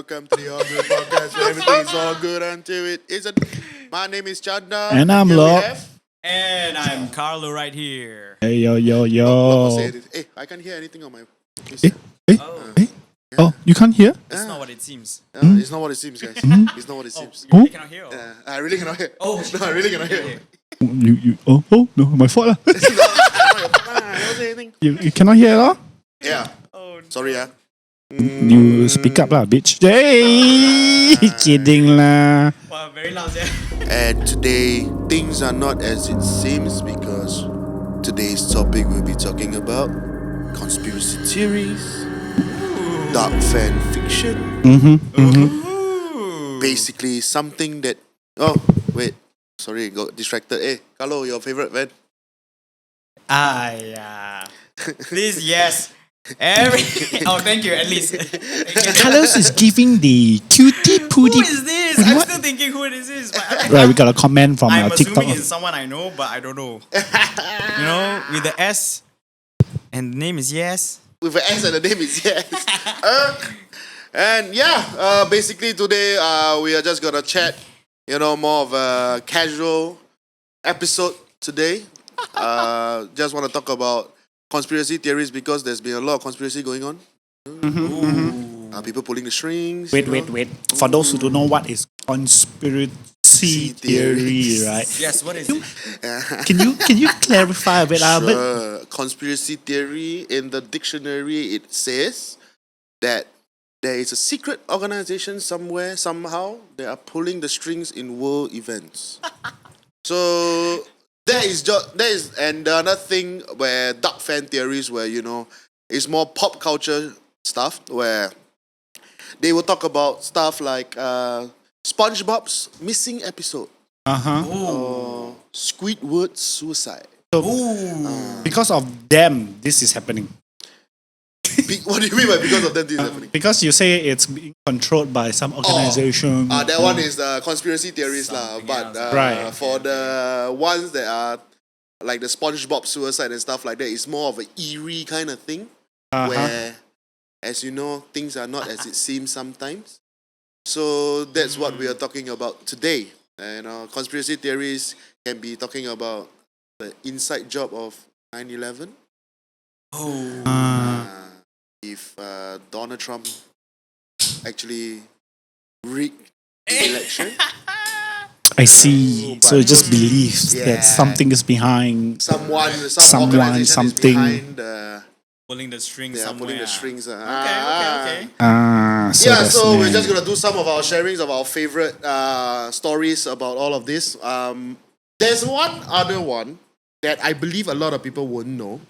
welcome to the All Good Podcast where everything is all good until it isn't. My name is Chanda. And I'm here we Locke. have- And I'm Carlo right here. Hey, yo, yo, Locke yo. say this. Hey, I can't hear anything on my. Eh, eh, Oh, eh. Oh, you can't hear? that's not what it seems. It's not what it seems, guys. It's not what it Oh, seems. you really cannot hear? I really cannot hear. Oh, No, I really cannot hear. Oh, no, my fault lah. I don't say anything. You cannot hear at all? Yeah. Oh, Sorry, yeah. You speak up lah, bitch. Hey, kidding lah. wow, very loud, yeah. And today, things are not as it seems because today's topic we'll be talking about conspiracy theories, dark fan fiction, basically something that. Oh, wait. Sorry, got distracted. Hey, Carlo, your favorite band? Yeah. Please, yes. Oh, thank you, at least. Carlos is giving the cutie Who pooty. is this? I'm still thinking who this is. But Right, we got a comment from I'm TikTok. assuming it's someone I know, but I don't know. With the S and the name is Yes. With an S and the name is Yes. And yeah, basically today we are just gonna chat, more of a casual episode today. Just want to talk about conspiracy theories because there's been a lot of conspiracy going on. People pulling the strings. Wait. For those who don't know what is conspiracy theory, right? Yes, what is it? Can you clarify a bit? Conspiracy theory in the dictionary it says that there is a secret organization somewhere, somehow, they are pulling the strings in world events. So there is another thing where dark fan theories where it's more pop culture stuff where they will talk about stuff like SpongeBob's missing episode or Squidward's suicide. Because of them, this is happening. What do you mean by because of that this is happening? Because you say it's being controlled by some organization. That one is the conspiracy theories lah. But Right. for the ones that are like the SpongeBob suicide and stuff like that, it's more of an eerie kind of thing where, as you know, things are not as it seems sometimes. So that's what we are talking about today. Conspiracy theories can be talking about the inside job of 9/11. If Donald Trump actually rigged the election. I see. So it just believes Yeah. that something is behind. Someone, Someone, organization something. is behind Pulling the strings they are somewhere. pulling the strings. Okay. So Yeah, that's so we're nice. just gonna do some of our sharings of our favorite stories about all of this. There's one other one that I believe a lot of people wouldn't know.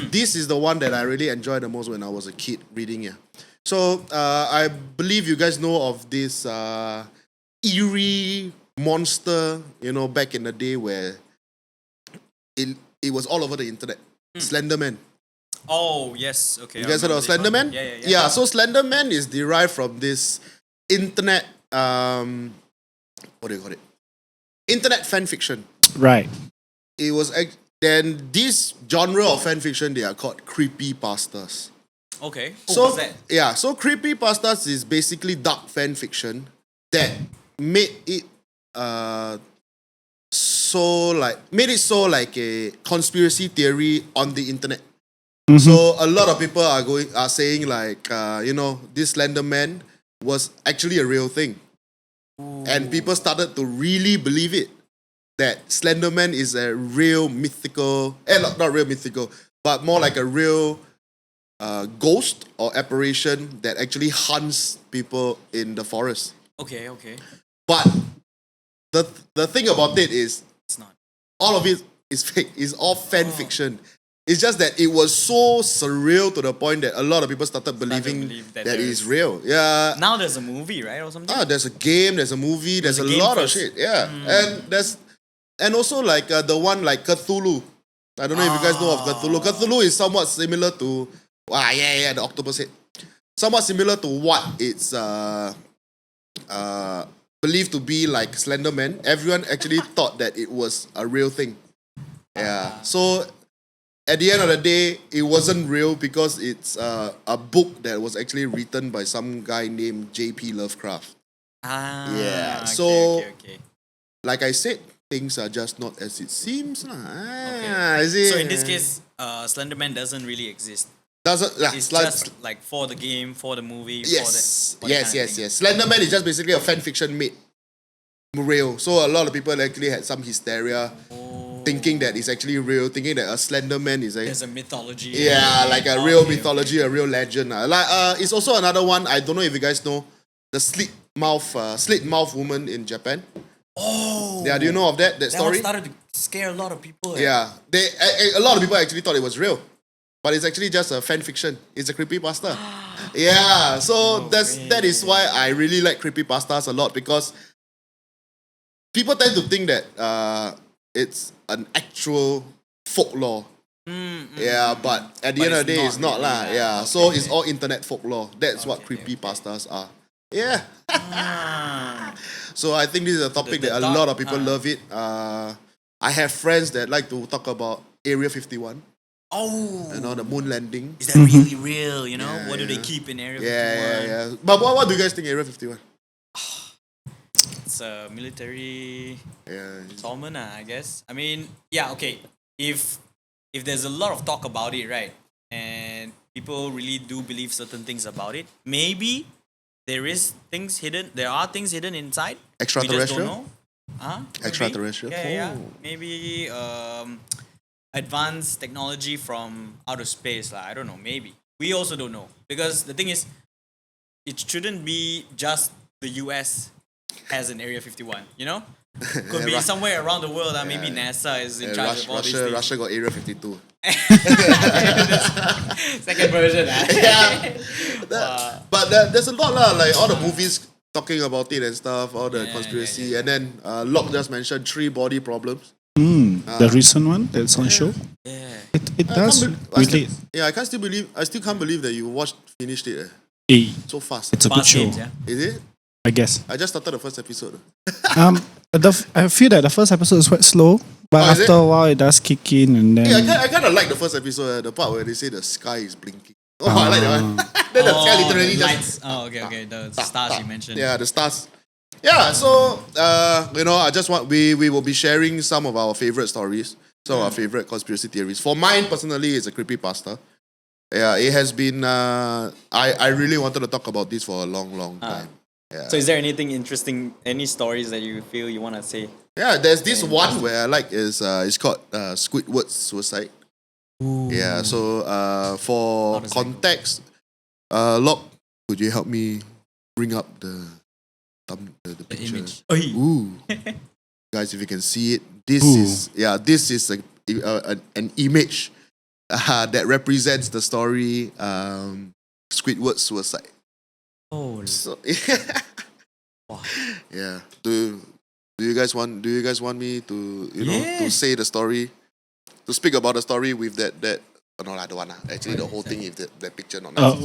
This is the one that I really enjoyed the most when I was a kid reading it. So I believe you guys know of this eerie monster, back in the day where it was all over the internet. Slenderman. Oh, yes. Okay. You I guys heard remember of this one. Slenderman? Yeah. So Slenderman is derived from this internet, what do you call it? Internet fan fiction. Right. It was then this genre of fan fiction they are called creepypastas. Okay. So What's that? yeah, so creepypastas is basically dark fan fiction that made it so like a conspiracy theory on the internet. So a lot of people are saying like this Slender Man was actually a real thing. And people started to really believe it. That Slenderman is a real mythical, not real mythical, but more like a real ghost or apparition that actually hunts people in the forest. Okay. But the thing about it is, It's not. all of it is fake. It's all fan fiction. It's just that it was so surreal to the point that a lot of people started believing believe that that there it's is- real. Yeah. Now there's a movie, right, or something? There's a game, there's a movie, there's a a game lot first. of shit. Yeah. And also like the one like Cthulhu. I don't know if you guys know of Cthulhu. Cthulhu is somewhat similar to the octopus head. Somewhat similar to what it's believed to be like Slender Man. Everyone actually thought that it was a real thing. Yeah. So at the end of the day, it wasn't real because it's a book that was actually written by some guy named J.P. Lovecraft. Yeah, so- okay. Like I said, things are just not as it seems. So in this case, Slenderman doesn't really exist. It's just like for the game, for the movie. yes, for that yes, kind of yes, thing. yes. Slenderman is just basically a fan fiction made real. So a lot of people actually had some hysteria, thinking that it's actually real, thinking that a Slenderman is There's a mythology. yeah, like a real Okay, mythology, a real legend. Like it's also another one. I don't know if you guys know the slit mouth woman in Japan. Oh. Yeah, do you know of that That story? one started to scare a lot of people. Yeah, a lot of people actually thought it was real, but it's actually just a fan fiction. It's a creepypasta. Yeah, so that is why I really like creepypastas a lot, because people tend to think that it's an actual folklore. Yeah, but at the But end of the day, it's it's not not lah. really, Yeah, okay, so okay. it's all internet folklore. That's what creepypastas are. Yeah. Ah. So I think this is a topic The that a dark- lot of people love it. I have friends that like to talk about Area 51, Oh. you know, the moon landing. Is that really real? You know, Yeah, what do they yeah. keep in Area 51? Yeah. But what do you guys think Area 51? It's a military Yeah. installment, I guess. I mean, yeah, okay. If there's a lot of talk about it, right, and people really do believe certain things about it, maybe there are things hidden inside. We just don't Extraterrestrial? know. Huh? Maybe. Extraterrestrial? Yeah. Oh. Maybe advanced technology from outer space. I don't know. Maybe. We also don't know. Because the thing is, it shouldn't be just the US has an Area 51, you know? Could be Ru- somewhere around the world. Maybe NASA is in charge of all these things. Russia got Area 52. Second version. Yeah. But there's a lot lah, like all the movies talking about it and stuff, all the Yeah, conspiracy, and then Locke just mentioned 3 body problems. The recent one that's on show. Yeah. It does relate. I still can't believe that you finished it so fast. It's a good Fast show, hits, yeah. Is it? I guess. I just started the first episode. I feel that the first episode is quite slow, but Oh, is after it? a while it does kick in, and then I kind of like the first episode, the part where they say the sky is blinking. Oh, I like that one. Then the sky literally the just lights. Oh, okay. The stars you mentioned. yeah, the stars. Yeah, so I just want we will be sharing some of our favorite stories, some of our favorite conspiracy theories. For mine personally, it's a creepypasta. Yeah, it has been. I really wanted to talk about this for a long time. So is there anything interesting, any stories that you feel you want to say? Yeah, there's this one where I like is it's called Squidward's suicide. Yeah, so for How does that go? context, Locke, could you help me bring up the The picture? image. Ooh, guys, if you can see it, this Ooh. is an image that represents the story Squidward's suicide. Oh, So Wow. yeah, do you guys want me to to Yeah. say the story, to speak about the story with that oh, no, I don't want actually the whole thing with that picture not nice.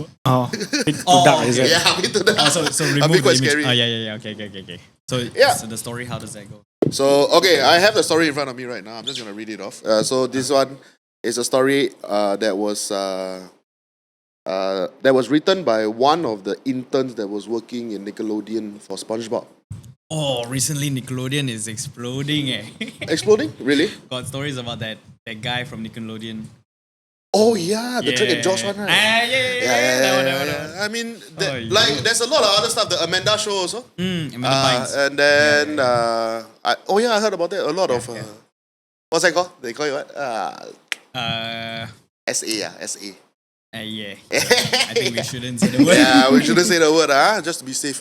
bit too Oh, dark, is okay. it? Yeah, a bit too dark. so a remove bit the quite image. scary. Oh, yeah. Okay. So, Yeah. so the story, how does that go? So okay, I have the story in front of me right now. I'm just gonna read it off. So this one is a story that was written by one of the interns that was working in Nickelodeon for SpongeBob. Oh, recently Nickelodeon is exploding. Exploding? Really? Got stories about that guy from Nickelodeon. Oh yeah, the Drake and Josh one, right? Yeah. That one. I mean, Oh, yeah. there's a lot of other stuff. The Amanda show also. Amanda Bynes. And then I heard about that. A lot of what's that called? They call it what? SA. Yeah. I think we shouldn't say the word. Yeah, we shouldn't say the word, just to be safe.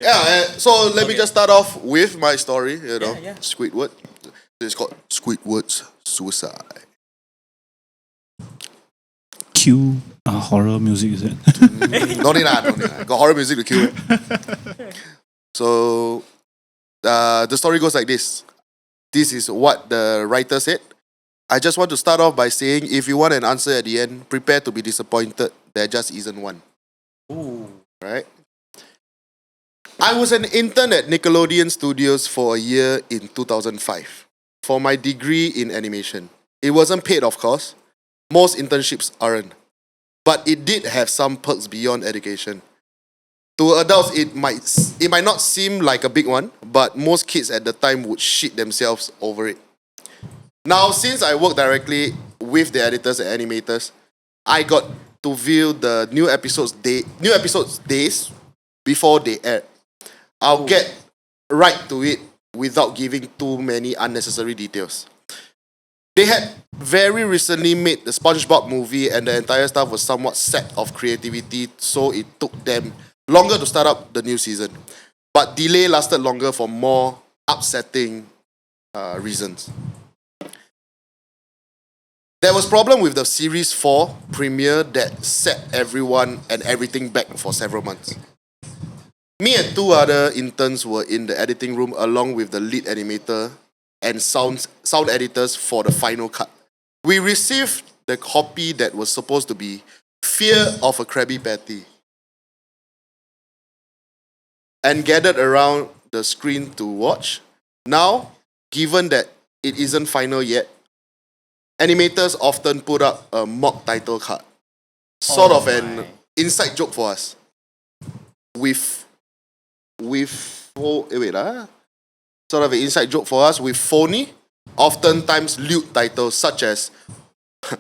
Yeah, so let me Okay. just start off with my story, Yeah. Squidward. It's called Squidward's suicide. Cue horror music, is it? No need lah. Got horror music to kill. So, the story goes like this. This is what the writer said. I just want to start off by saying, if you want an answer at the end, prepare to be disappointed. There just isn't one. Ooh. Right? I was an intern at Nickelodeon Studios for a year in 2005 for my degree in animation. It wasn't paid, of course, Most internships aren't. But it did have some perks beyond education. To adults, it might not seem like a big one, but most kids at the time would shit themselves over it. Now, since I work directly with the editors and animators, I got to view the new episodes days before they air. I'll get right to it without giving too many unnecessary details. They had very recently made the SpongeBob movie, and the entire staff was somewhat set of creativity, so it took them longer to start up the new season. But delay lasted longer for more upsetting reasons. There was problem with the series 4 premiere that set everyone and everything back for several months. Me and two other interns were in the editing room along with the lead animator and sound editors for the final cut. We received the copy that was supposed to be Fear of a Krabby Patty and gathered around the screen to watch. Now, given that it isn't final yet, animators often put up a mock title card, sort of an inside joke for us. Sort of an inside joke for us with phony, oftentimes lewd titles such as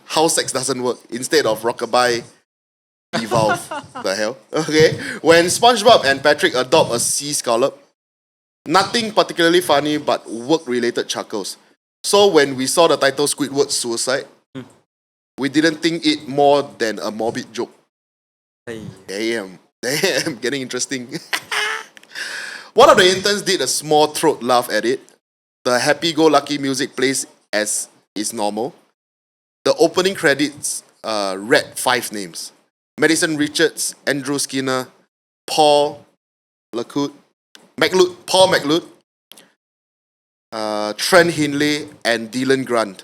How Sex Doesn't Work instead of Rockabye Evolve. The hell? Okay. When SpongeBob and Patrick adopt a sea scallop, nothing particularly funny but work-related chuckles. So when we saw the title Squidward's Suicide, we didn't think it more than a morbid joke. Damn, getting interesting. One of the interns did a small throat laugh at it. The happy-go-lucky music plays as is normal. The opening credits read 5 names: Madison Richards, Andrew Skinner, Paul McLeod, Trent Hindley, and Dylan Grant.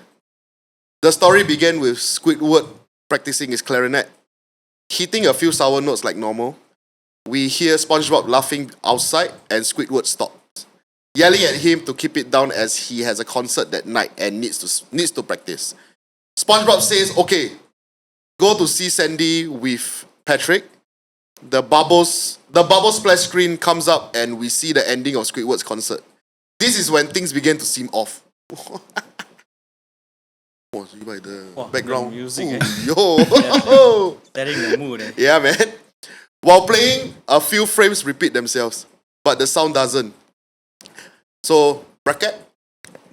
The story began with Squidward practicing his clarinet, hitting a few sour notes like normal. We hear SpongeBob laughing outside, and Squidward stops, yelling at him to keep it down as he has a concert that night and needs to practice. SpongeBob says, "Okay, go to see Sandy with Patrick." The bubbles splash screen comes up, and we see the ending of Squidward's concert. This is when things begin to seem off. Oh, see by the background music, Yo, setting the mood. yeah, man. While playing, a few frames repeat themselves, but the sound doesn't. So, bracket.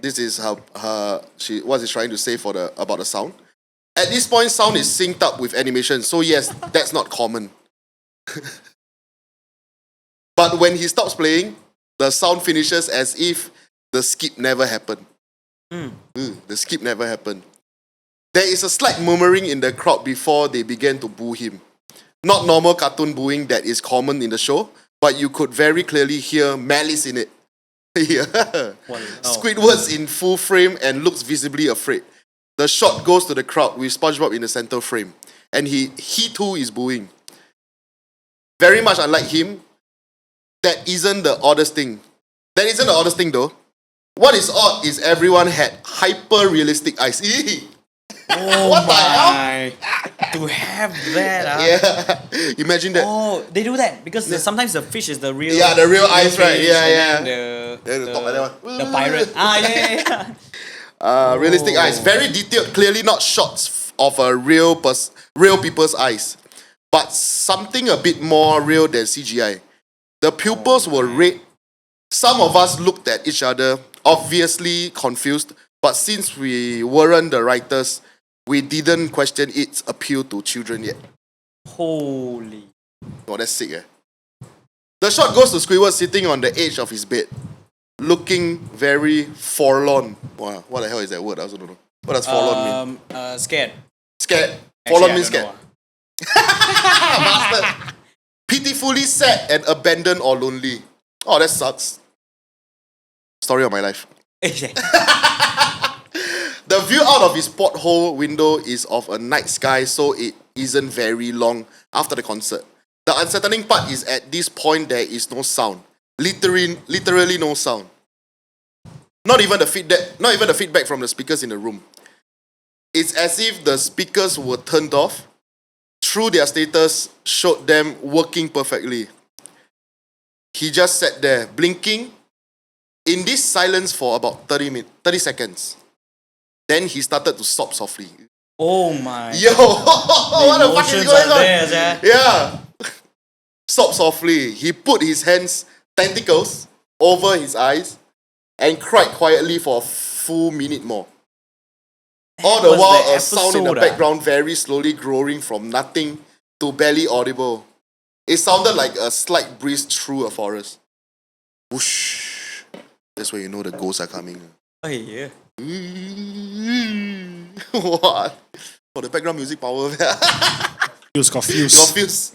This is what she's trying to say about the sound. At this point, sound is synced up with animation, so yes, that's not common. But when he stops playing, the sound finishes as if the skip never happened. The skip never happened. There is a slight murmuring in the crowd before they began to boo him. Not normal cartoon booing that is common in the show, but you could very clearly hear malice in it. Squidward's in full frame and looks visibly afraid. The shot goes to the crowd with SpongeBob in the center frame, and he too is booing. Very much unlike him, that isn't the oddest thing. That isn't the oddest thing though. What is odd is everyone had hyper-realistic eyes. Oh What the hell? my! To have that, Yeah. Imagine that. Oh, they do that because sometimes the fish is the real. Yeah, the real eyes, right? fish, Yeah, and yeah. then Then the top like that one. the pirate. Yeah. Realistic eyes. Very detailed, clearly not shots of a real people's eyes, but something a bit more real than CGI. The pupils were red. Some of us looked at each other, obviously confused, but since we weren't the writers, we didn't question its appeal to children yet. Holy. Oh, that's sick, eh? The shot goes to Squidward sitting on the edge of his bed, looking very forlorn. Wow, what the hell is that word? I also don't know. What does forlorn mean? Scared. Scared. Actually, Forlorn I means don't scared. Bastard. Pitifully sad and abandoned or lonely. Oh, that sucks. Story of my life. The view out of his porthole window is of a night sky, so it isn't very long after the concert. The unsettling part is at this point there is no sound. Literally no sound. Not even the feedback from the speakers in the room. It's as if the speakers were turned off. Through their status showed them working perfectly. He just sat there, blinking in this silence for about 30 seconds. Then he started to sob softly. Oh my. Yo, what the fuck is Emotions going are on? there, sia. Yeah. Sob softly. He put his hands, tentacles, over his eyes and cried quietly for a full minute more. All the was while, the a sound in the episode, background very slowly growing from nothing to barely audible. It sounded like a slight breeze through a forest. Whoosh. That's where you know the ghosts are coming. Oh, yeah. What? For the background music power. Got fuse. Confused.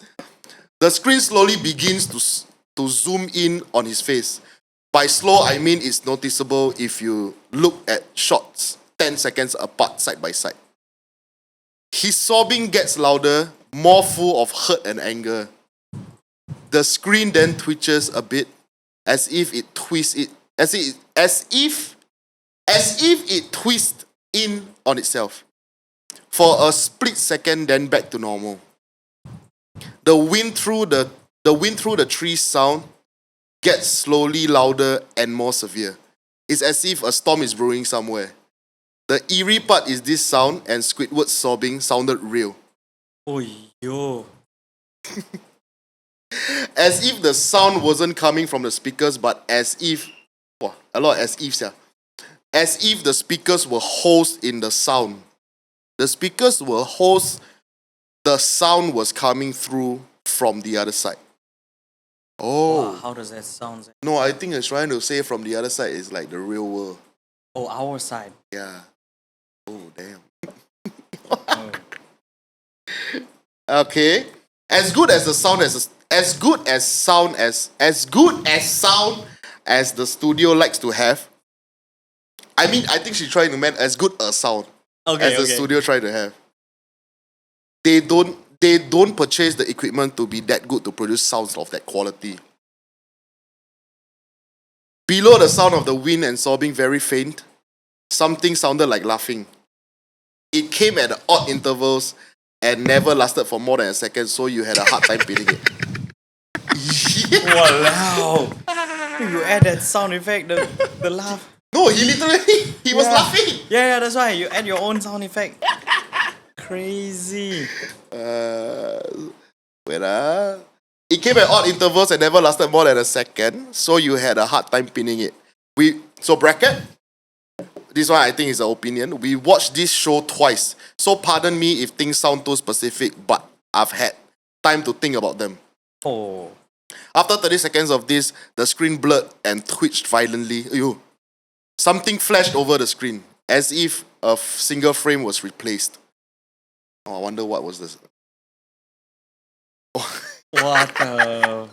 The screen slowly begins to zoom in on his face. By slow, I mean it's noticeable if you look at shots 10 seconds apart, side by side. His sobbing gets louder, more full of hurt and anger. The screen then twitches a bit, as if it twists it, as if it twists in on itself. For a split second, then back to normal. The wind through the trees sound gets slowly louder and more severe. It's as if a storm is brewing somewhere. The eerie part is this sound, and Squidward's sobbing sounded real. Oh, yo. As if the sound wasn't coming from the speakers, but as if, a lot of as ifs, yeah. As if the speakers were holes in the sound. The speakers were holes, the sound was coming through from the other side. Oh. Wow, how does that sound? Sia? No, I think it's trying to say from the other side is like the real world. Oh, our side. Yeah. Oh, damn. Oh. Okay. As good as sound as the studio likes to have. I mean, I think she's trying to make as good a sound as the studio try to have. They don't purchase the equipment to be that good to produce sounds of that quality. Below the sound of the wind and sobbing very faint, something sounded like laughing. It came at odd intervals and never lasted for more than a second, so you had a hard time pinning it. Walao. You add that sound effect, the laugh. No, he was laughing. Yeah, that's why. You add your own sound effect. Crazy. It came at odd intervals and never lasted more than a second, so you had a hard time pinning it. Bracket, this one I think is an opinion. We watched this show twice, so pardon me if things sound too specific, but I've had time to think about them. Oh. After 30 seconds of this, the screen blurred and twitched violently. Ew. Something flashed over the screen, as if a single frame was replaced. Oh, I wonder what was this. What the...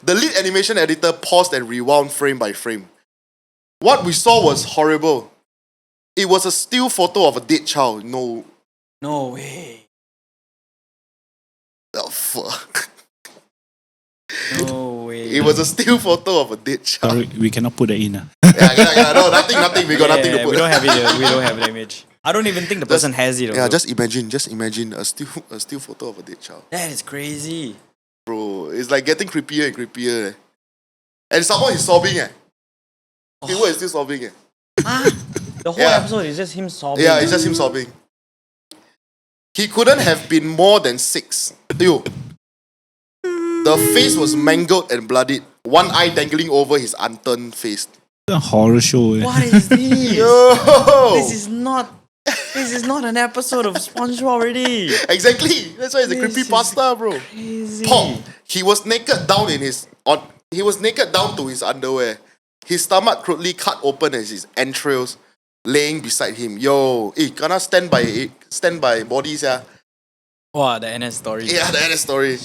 The lead animation editor paused and rewound frame by frame. What we saw was horrible. It was a still photo of a dead child. No. No way. Oh, fuck. No way. It was a still photo of a dead child. Sorry, we cannot put that in. Yeah. No, nothing. We got nothing to put. We don't have it. We don't have an image. I don't even think the person has it. Yeah, also. just imagine a still photo of a dead child. That is crazy. Bro, it's like getting creepier and creepier. And someone is sobbing. People is still sobbing. The whole episode is just him sobbing. Yeah, it's just him sobbing. He couldn't have been more than 6. Ew. The face was mangled and bloodied, one eye dangling over his unturned face. A horror show. What is this? Yo! This is not an episode of SpongeBob already. Exactly. That's why it's a This creepy is pasta, bro. Crazy. Pong. He was naked down to his underwear. His stomach crudely cut open as his entrails laying beside him. Yo, gonna stand by bodies, yeah. Wow, the NS story. Yeah, the NS story.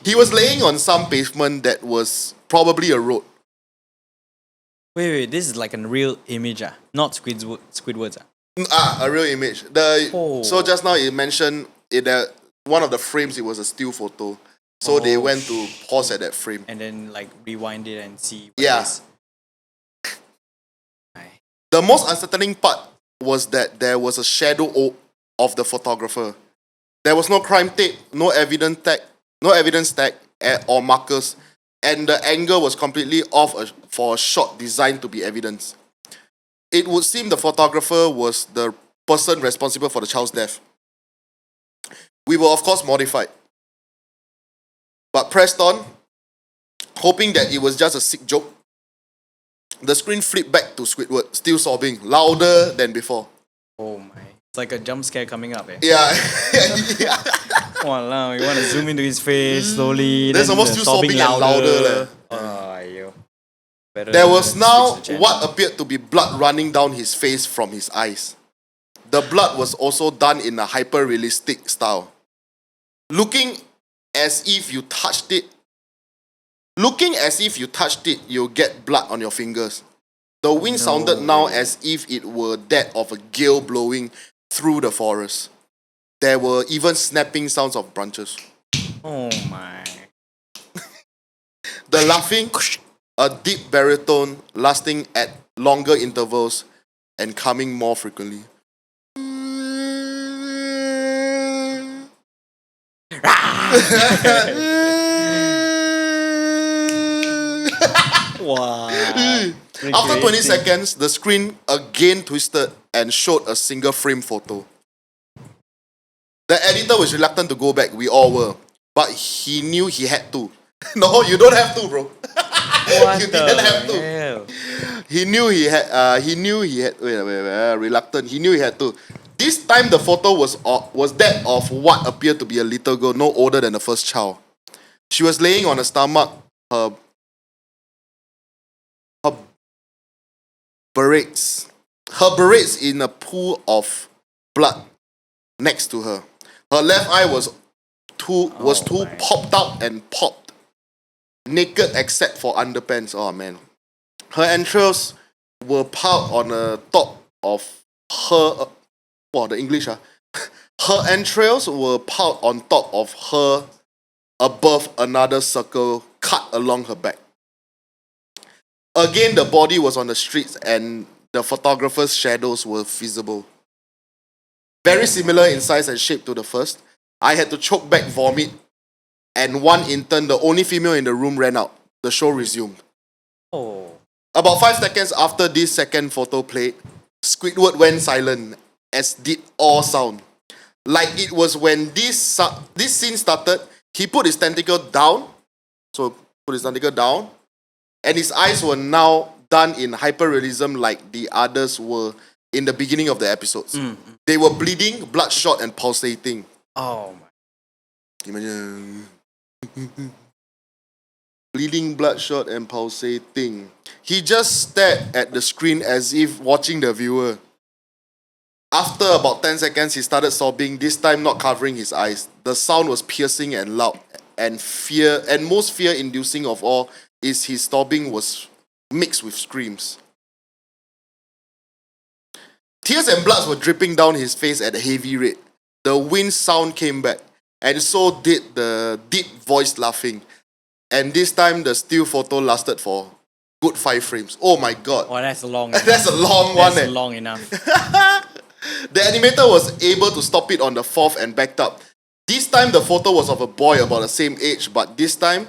He was laying on some pavement that was probably a road. Wait, this is like a real image, not Squidward's. A real image. So just now it mentioned one of the frames, it was a still photo. So they went to pause at that frame. And then like rewind it and see what Yeah. it is. The most unsettling part was that there was a shadow of the photographer. There was no crime tape, no evidence tag or markers, and the angle was completely off for a shot designed to be evidence. It would seem the photographer was the person responsible for the child's death. We were of course mortified, but pressed on, hoping that it was just a sick joke. The screen flipped back to Squidward, still sobbing, louder than before. Oh my. It's like a jump scare coming up, eh? Yeah. Walao, you want to zoom into his face slowly. There's then almost the still sobbing and louder. Aiyo. Better There was now switch the channel. what appeared to be blood running down his face from his eyes. The blood was also done in a hyper-realistic style. Looking as if you touched it, you'll get blood on your fingers. The wind sounded now as if it were that of a gale blowing through the forest. There were even snapping sounds of branches. Oh my. The laughing, a deep baritone lasting at longer intervals and coming more frequently. Wow. After 20 seconds, the screen again twisted and showed a single frame photo. The editor was reluctant to go back, we all were. But he knew he had to. No, you don't have to, bro. What You didn't have to. hell? He knew he had, reluctant. He knew he had to. This time the photo was that of what appeared to be a little girl, no older than the first child. She was laying on her stomach, her berets in a pool of blood next to her. Her left eye was too my. popped out and popped, naked except for underpants. Oh man. Her entrails were piled on the top of her. The English. Her entrails were piled on top of her above another circle cut along her back. Again, the body was on the streets and the photographer's shadows were visible. Very similar in size and shape to the first. I had to choke back vomit, and one intern, the only female in the room, ran out. The show resumed. Oh. About 5 seconds after this second photo played, Squidward went silent, as did all sound. Like it was when this scene started, he put his tentacle down, and his eyes were now done in hyperrealism like the others were in the beginning of the episodes. They were bleeding, bloodshot, and pulsating. Oh my. Imagine. Bleeding, bloodshot, and pulsating. He just stared at the screen as if watching the viewer. After about 10 seconds, he started sobbing, this time not covering his eyes. The sound was piercing and loud, and most fear-inducing of all is his sobbing was mixed with screams. Tears and blood were dripping down his face at a heavy rate. The wind sound came back, and so did the deep voiced laughing. And this time, the still photo lasted for good 5 frames. Oh my god. Oh, that's long. That's a long one. That's long enough. The animator was able to stop it on the 4th and backed up. This time, the photo was of a boy about the same age, but this time,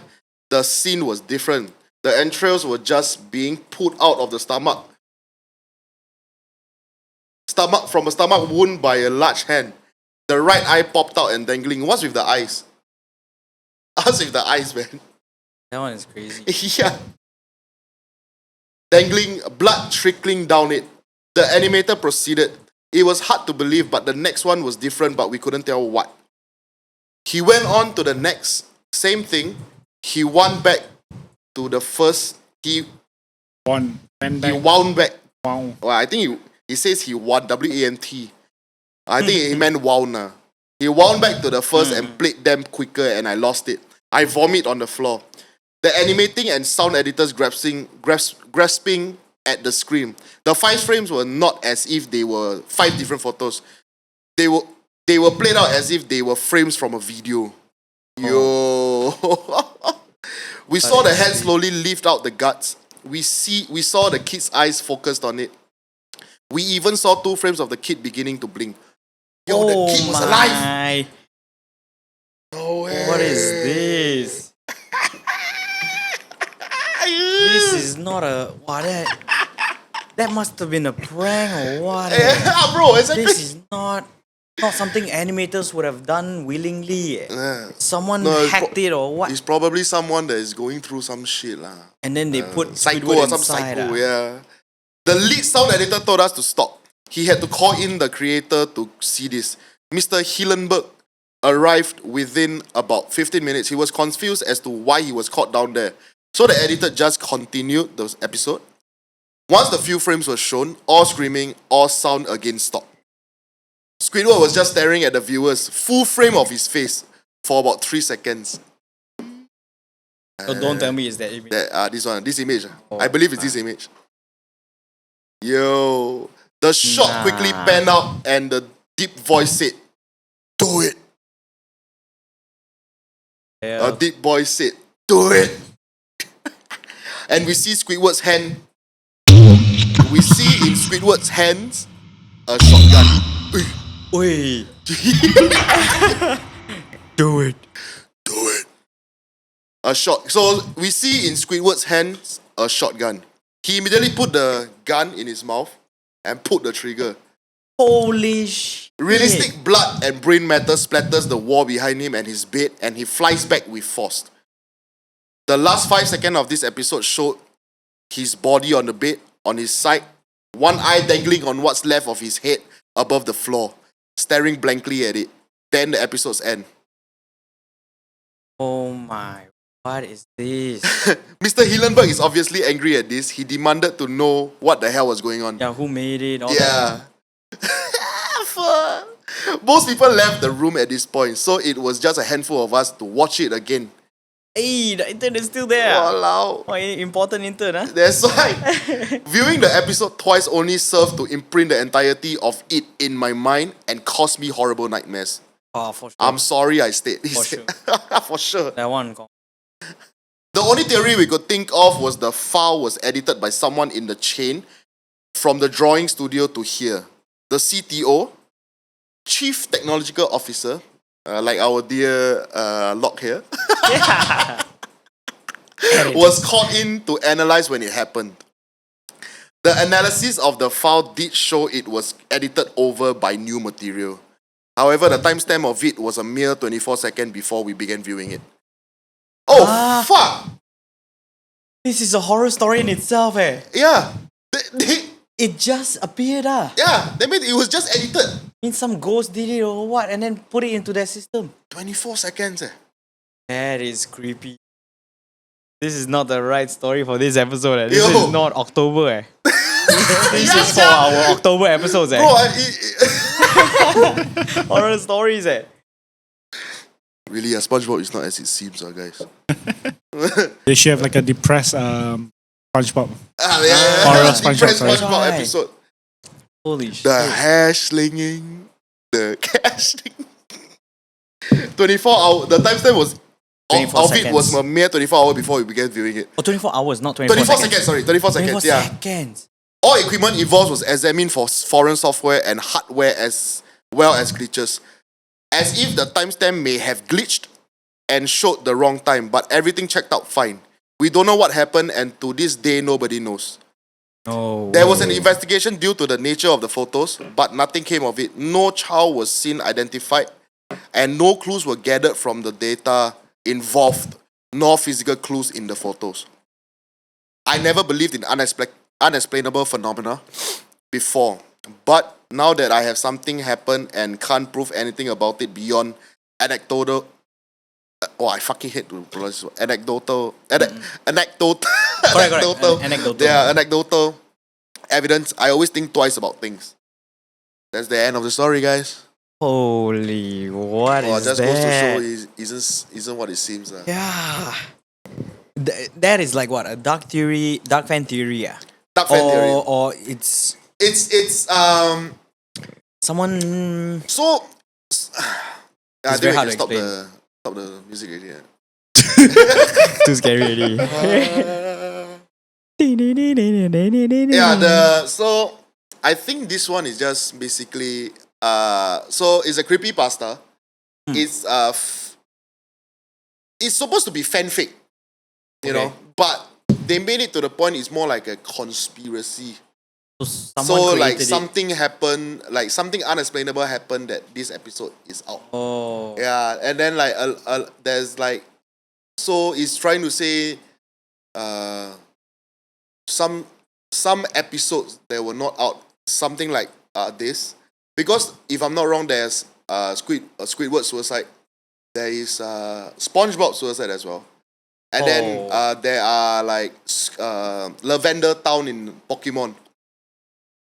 the scene was different. The entrails were just being pulled out of the stomach from a stomach wound by a large hand. The right eye popped out and dangling. What's with the eyes? What's with the eyes, man? That one is crazy. Yeah. Dangling, blood trickling down it. The animator proceeded. It was hard to believe, but the next one was different, but we couldn't tell what. He went on to the next. Same thing. He wound back to the first. He wound back. Wow. Well, I think he says he wound, W-A-N-T. I think he meant wound. He wound back to the first and played them quicker, and I lost it. I vomit on the floor. The animating and sound editors grasping at the screen. The 5 frames were not as if they were 5 different photos. They were played out as if they were frames from a video. Yo. We saw the head slowly lift out the guts. We saw the kid's eyes focused on it. We even saw 2 frames of the kid beginning to blink. Yo, that kid was alive. my. No way. What is this? This is not a what that must have been a prank or what? Yeah, bro, exactly. This is not something animators would have done willingly. Yeah. Someone No, it's hacked it or what? It's probably someone that is going through some shit lah. And then they put Psycho Squidward or some inside. psycho, yeah. The lead sound editor told us to stop. He had to call in the creator to see this. Mr. Hillenberg arrived within about 15 minutes. He was confused as to why he was caught down there. So the editor just continued the episode. Once the few frames were shown, all screaming, all sound again stopped. Squidward was just staring at the viewers, full frame of his face, for about 3 seconds. So don't tell me it's that image. This image. I believe it's this image. Yo, the shot quickly panned out and the deep voice said, "Do it." Yeah. A deep voice said, "Do it." And we see Squidward's hand. We see in Squidward's hands a shotgun. Oi. Do it. Do it. A shot. So we see in Squidward's hands a shotgun. He immediately put the gun in his mouth and pulled the trigger. Holy shit. Realistic blood and brain matter splatters the wall behind him and his bed, and he flies back with force. The last 5 seconds of this episode showed his body on the bed, on his side, one eye dangling on what's left of his head above the floor, staring blankly at it. Then the episode's end. Oh my. What is this? Mr. Hillenberg is obviously angry at this. He demanded to know what the hell was going on. Yeah, who made it? All Yeah. Fuck. Most people left the room at this point, so it was just a handful of us to watch it again. Hey, the intern is still there. Walao. Oh, important intern, huh? That's why viewing the episode twice only served to imprint the entirety of it in my mind and cause me horrible nightmares. Oh, for sure. I'm sorry I stayed. He For said. For sure. That one. The only theory we could think of was the file was edited by someone in the chain from the drawing studio to here. The CTO, Chief Technological Officer, like our dear Locke here, was called in to analyze when it happened. The analysis of the file did show it was edited over by new material. However, the timestamp of it was a mere 24 seconds before we began viewing it. Oh, fuck! This is a horror story in itself, eh? Yeah. It just appeared, Yeah, that means it was just edited. means some ghost did it or what, and then put it into their system. 24 seconds. That is creepy. This is not the right story for this episode. Eh? This Yo. is not October. Eh? This Yeah, is for our October episodes. Eh? Bro, Horror stories. Eh? really, SpongeBob is not as it seems, guys. They should have like a depressed SpongeBob. Horror SpongeBob, Depressed sorry. SpongeBob episode. Holy shit. The hair slinging, the cash slinging. 24 hours. The timestamp was 24 of it seconds. was a mere 24 hours before we began viewing it. Oh, 24 hours, not 24, 24 seconds, sorry, 24 seconds. 24 Yeah. seconds. All equipment involved was examined for foreign software and hardware as well as glitches. As if the timestamp may have glitched and showed the wrong time, but everything checked out fine. We don't know what happened, and to this day, nobody knows. Oh. There was an investigation due to the nature of the photos, but nothing came of it. No child was seen identified, and no clues were gathered from the data involved, nor physical clues in the photos. I never believed in unexplainable phenomena before, but now that I have something happen and can't prove anything about it beyond anecdotal, I fucking hate to pronounce this word. Anecdotal. Correct. Anecdotal. Yeah, anecdotal evidence. I always think twice about things. That's the end of the story, guys. Holy, what is Just that? goes to show isn't what it seems. Yeah. That is like what? A dark fan theory, yeah? Dark fan theory. Or it's It's someone... so. I very think we hard can to stop the music already. Yeah. Too scary already. Yeah, so I think this one is just basically so it's a creepypasta. It's it's supposed to be fanfic, you Okay. know, but they made it to the point it's more like a conspiracy. So So someone like created it. something happened, like something unexplainable happened that this episode is out. Oh. Yeah, and then like there's like, so it's trying to say, some episodes that were not out, something like this, because if I'm not wrong, there's Squidward suicide, there is SpongeBob suicide as well, and then Oh. there are like Lavender Town in Pokemon.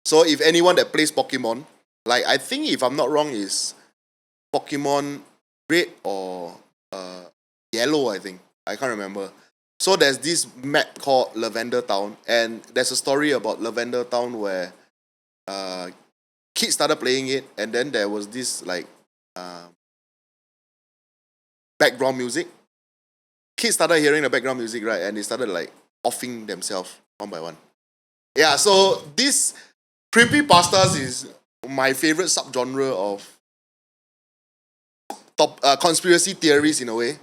So if anyone that plays Pokemon, like I think if I'm not wrong is Pokemon Red or Yellow, I think. I can't remember. So there's this map called Lavender Town, and there's a story about Lavender Town where kids started playing it, and then there was this like background music. Kids started hearing the background music, right, and they started like offing themselves one by one. Yeah, so this creepypastas is my favorite subgenre of conspiracy theories in a way,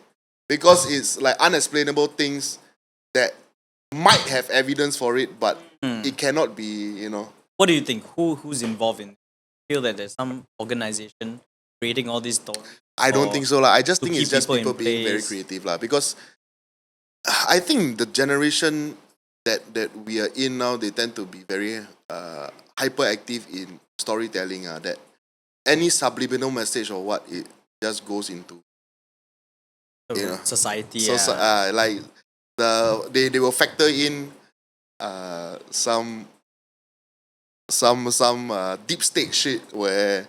because it's like unexplainable things that might have evidence for it, but it cannot be, you know. What do you think? Who's involved in? Feel that there's some organization creating all these stories. I don't Or think so. I just to think it's keep just people in people being very place. creative, because I think the generation that we are in now, they tend to be very hyperactive in storytelling. That any subliminal message or what, it just goes into, you know, society. so Yeah. like they will factor in some deep state shit where,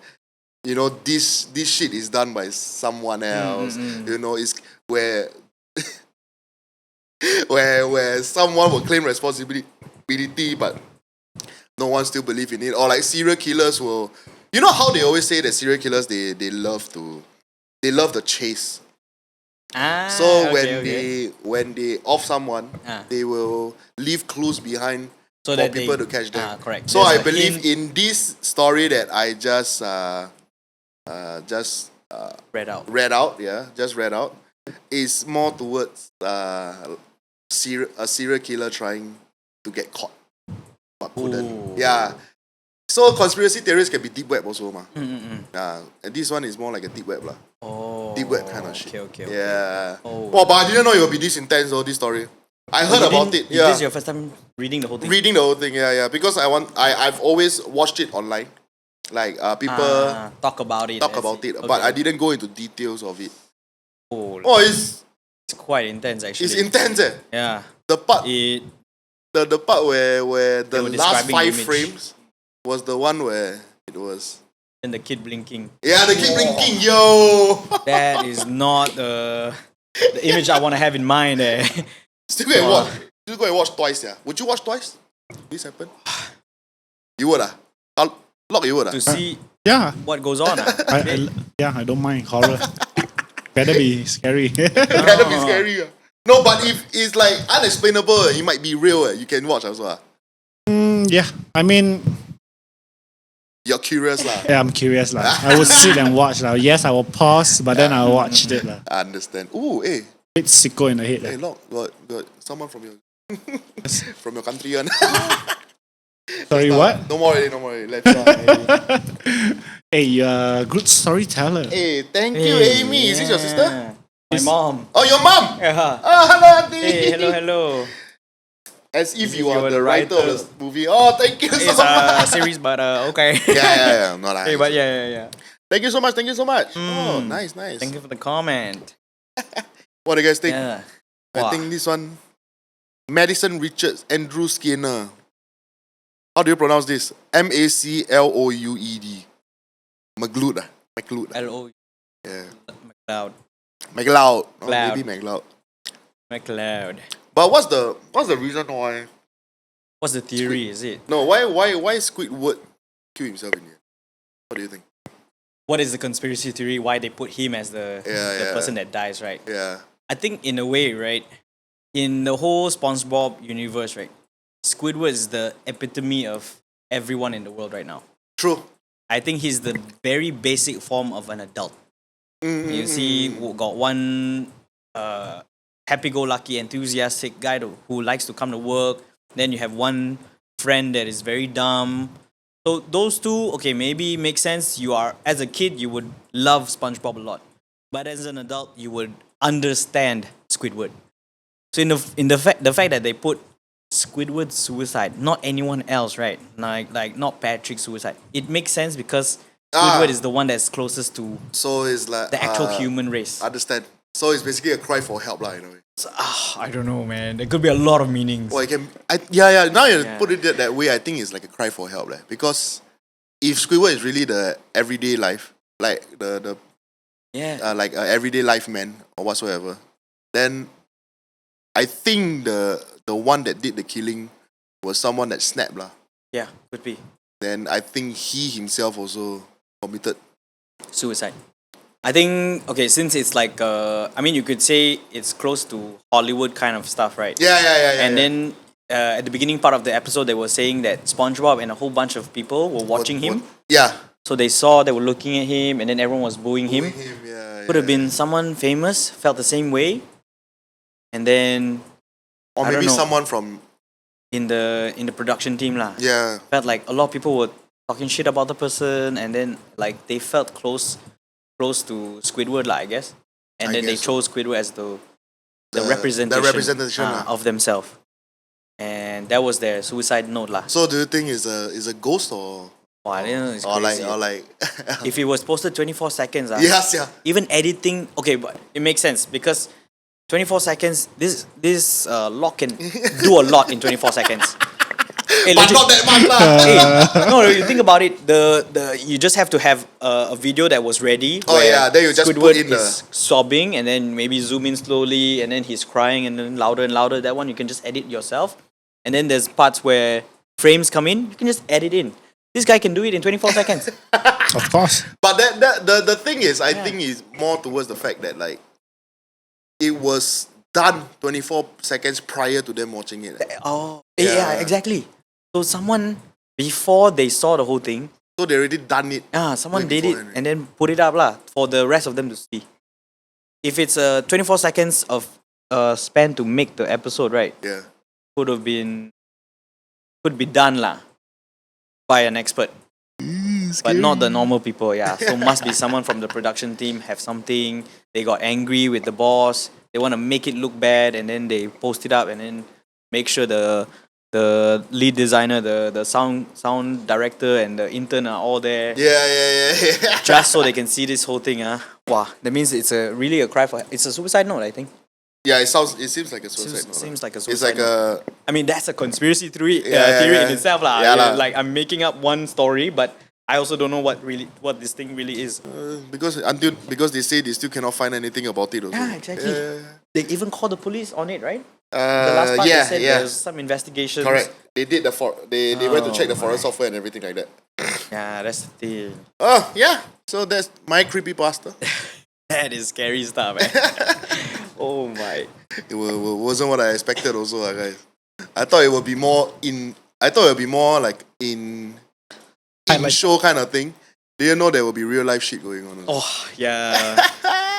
you know, this shit is done by someone else. You know, it's where where someone will claim responsibility, but no one still believe in it. Or like serial killers will, you know how they always say that serial killers, they love the chase. So when they off someone, Ah. they will leave clues behind So for that people they- to catch them. correct. So There's I a believe hint. in this story that I just read out, is more towards a serial killer trying to get caught, but couldn't. Ooh. Yeah. So conspiracy theories can be deep web also, ma. And this one is more like a deep web, lah. Oh. Deep web kind of shit. Okay. Yeah. Oh. Well, but I didn't know it would be this intense, though, this story. I heard about it. Yeah. This is your first time reading the whole thing. Reading the whole thing, yeah. Because I've always watched it online. Like people talk about it. talk as about it, okay. but I didn't go into details of it. Oh, Oh, it's quite intense actually. intense. Yeah. The part It. the part where the They were last describing the 5 image. frames was the one where it was, And the kid blinking. yeah, they keep blinking, yo. That is not the image I want to have in mind. Still go and watch. Still go and watch twice, yeah. Would you watch twice? This happened? You would, Lock, you would, To see Yeah, what goes on. I don't mind horror. Better be scary. Better be scary. No, but if it's like unexplainable, it might be real. You can watch also. Yeah, I mean, You're curious, lah. yeah, I'm curious lah. I would sit and watch lah. Yes, I will pause, but then I'll watch it lah. I understand. Ooh, hey, Bit sicko in the head lah. Lock, got someone from your from your country, one. Sorry, what? No more already. Let's try. Hey, you're a good storyteller. Hey, thank you, Amy. Is this your sister? My mom. Oh, your mom. Yeah. Hello, auntie. Hey, hello. As if you you are were the the writer of writer. this movie. Oh, thank you so It's much. a series, but okay. Yeah. No, lah. Hey, but yeah. Thank you so much. Oh, nice. Thank you for the comment. What do you guys think? Yeah. I Wow. think this one, Madison Richards, Andrew Skinner. How do you pronounce this? Macloued. McLeod. L-O. Yeah. McLeod. McLeod. Oh, Cloud. maybe McLeod. McLeod. But what's the reason why? What's the theory? Is it? No, why Squidward kill himself in here? What do you think? What is the conspiracy theory? Why they put him as the Yeah. person that dies, right? Yeah. I think in a way, right, in the whole SpongeBob universe, right, Squidward is the epitome of everyone in the world right now. True. I think he's the very basic form of an adult. You see, got one happy-go-lucky, enthusiastic guy who likes to come to work. Then you have one friend that is very dumb. So those two, okay, maybe make sense. You are, as a kid, you would love SpongeBob a lot, but as an adult, you would understand Squidward. So the fact that they put Squidward's suicide, not anyone else, right? Like not Patrick's suicide. It makes sense because Squidward is the one that's closest to So it's like the actual human race. Understand. So it's basically a cry for help, in a way. So, I don't know, man. There could be a lot of meanings. Well, it can. Yeah. Now you Yeah. put it that way, I think it's like a cry for help, because if Squidward is really the everyday life, like the Yeah. like everyday life man or whatsoever, then I think the one that did the killing was someone that snapped lah. Yeah, could be. Then I think he himself also committed. Suicide. I think, okay, since it's like, I mean, you could say it's close to Hollywood kind of stuff, right? Yeah. And then at the beginning part of the episode, they were saying that SpongeBob and a whole bunch of people were watching him. Yeah. So they were looking at him, and then everyone was booing him. Yeah. Could have been someone famous, felt the same way. And then Or I don't maybe know. someone from in the production team lah, yeah. felt like a lot of people were talking shit about the person, and then like they felt close to Squidward lah, I guess. And I then they guess so. chose Squidward as the The representation lah. of themselves. And that was their suicide note lah. So do you think is a ghost or Wow, I didn't know, it's or crazy. like If it was posted 24 seconds, yes, yeah. even editing, okay, but it makes sense because 24 seconds, this lock can do a lot in 24 seconds. Hey, But legit. not that much lah. Hey, no, you think about it. The you just have to have a video that was ready. Oh, where yeah, then you just Squidward put in is sobbing, and then maybe zoom in slowly, and then he's crying, and then louder and louder. That one you can just edit yourself. And then there's parts where frames come in. You can just edit in. This guy can do it in 24 seconds. Of course. But the thing is, I think is more towards the fact that like it was done 24 seconds prior to them watching it. Oh, Yeah. yeah, exactly. So someone before they saw the whole thing, So they already done it. someone Way did it beforehand, right? and then put it up lah for the rest of them to see. If it's 24 seconds of span to make the episode, right? Yeah. Could be done lah by an expert, but not the normal people. Yeah, so must be someone from the production team have something. They got angry with the boss. They want to make it look bad, and then they post it up, and then make sure the lead designer, the sound director, and the intern are all there, Yeah. just so they can see this whole thing. Wow, that means it's really a cry for. It's a suicide note, I think. Yeah, it seems like a suicide note. Seems like a It's suicide like note. a I mean, that's a conspiracy theory, Yeah, theory in yeah. itself, lah. Yeah, lah. Like I'm making up one story, but I also don't know what this thing really is. because they say they still cannot find anything about it. Also. Yeah, exactly. Yeah. They even called the police on it, right? The last part yeah, they said yeah. there's some investigations. Correct. They did they went to check the Oh, forest software and everything like that. Yeah, that's the thing. Oh yeah. So that's my creepypasta. That is scary stuff, man. Oh my. It wasn't what I expected also, guys. I thought it would be more like in show kind of thing. Didn't know there would be real life shit going on. Oh yeah.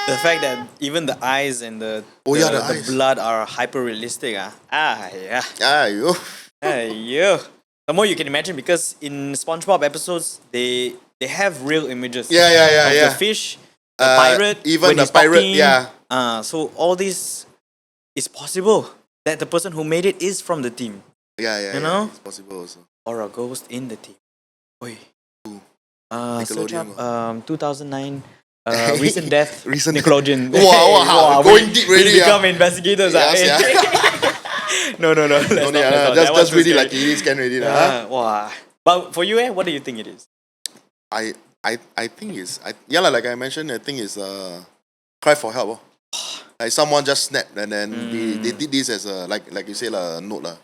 The fact that even the eyes and the the eyes. blood are hyper realistic. Yeah. Yo. Yeah. The more you can imagine, because in SpongeBob episodes they have real images. Yeah. Of the fish, the pirate, even when the he's pirate, talking. yeah. So all this is possible that the person who made it is from the team, Yeah. You know? It's possible also. or a ghost in the team. Oi. Ooh. Search up Nickelodeon. 2009 recent death. Recent- Nickelodeon. Wow, going deep already, We become investigators. Yes, No. Let's No, not, yeah, let's not. That was just too really scary. like it is can already. Huh? Wow. But for you, what do you think it is? I think it's like I mentioned, I think it's cry for help. Like someone just snapped and then they did this as a like you say a note lah.